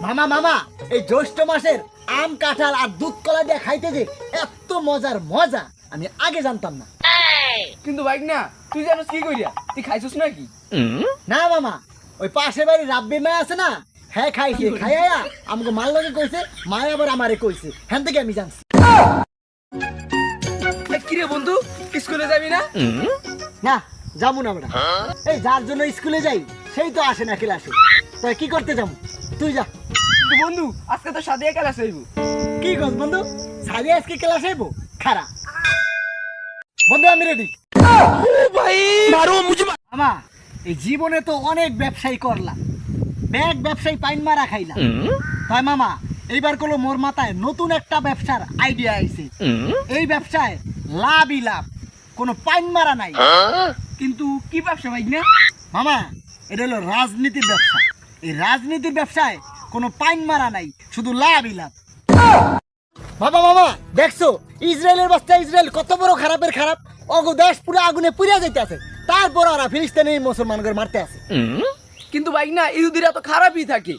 মামা মামা এই জ্যৈষ্ঠ মাসের আম কাঁঠাল আর দুধ কলা দিয়ে খাইতে যে এত মজার মজা আমি আগে জানতাম না। কিন্তু বাইক না তুই জানোস কি কইরা তুই খাইছস নাকি? না মামা, ওই পাশের বাড়ি রাব্বি মা আছে না, হ্যাঁ খাইছে, খাইয়া আমাকে মাল লগে কইছে, মায় আবার আমারে কইছে, হ্যাঁ থেকে আমি জানছি। কিরে বন্ধু স্কুলে যাবি না? না যাবো না আমরা, এই যার জন্য স্কুলে যাই সেই তো আসে না ক্লাসে, তাই কি করতে যাবো? তুই যা। কিন্তু বন্ধু আজকে তো সাদিয়া ক্লাস হইব। কি কস বন্ধু, সাদি আজকে ক্লাস আইবো? খারা বন্ধু আমি রেডি। ভাই মারো মুঝে। মামা এই জীবনে তো অনেক ব্যবসায়ী করলাম, ব্যাগ ব্যবসায়ী পাইন মারা খাইলাম, তাই মামা এইবার কোনো মোর মাথায় নতুন একটা ব্যবসার আইডিয়া আইছে। এই ব্যবসায় লাভই লাভ, কোনো পাইন মারা নাই। কিন্তু কি ব্যবসা বাইক না? মামা এটা হলো রাজনীতির ব্যবসা। এই রাজনীতির ব্যবসায় কোনো পাইন মারা নাই, শুধু লাভই লাভ। বাবা মামা দেখছো ইসরায়েলের বাচ্চা, ইসরায়েল কত বড় খারাপের খারাপ, অগো দেশ পুরো আগুনে পুড়িয়া যাইতে আছে, তারপর ওরা ফিলিস্তিনি মুসলমানদের মারতে আছে। কিন্তু বাইক না ইহুদিরা তো খারাপই থাকে।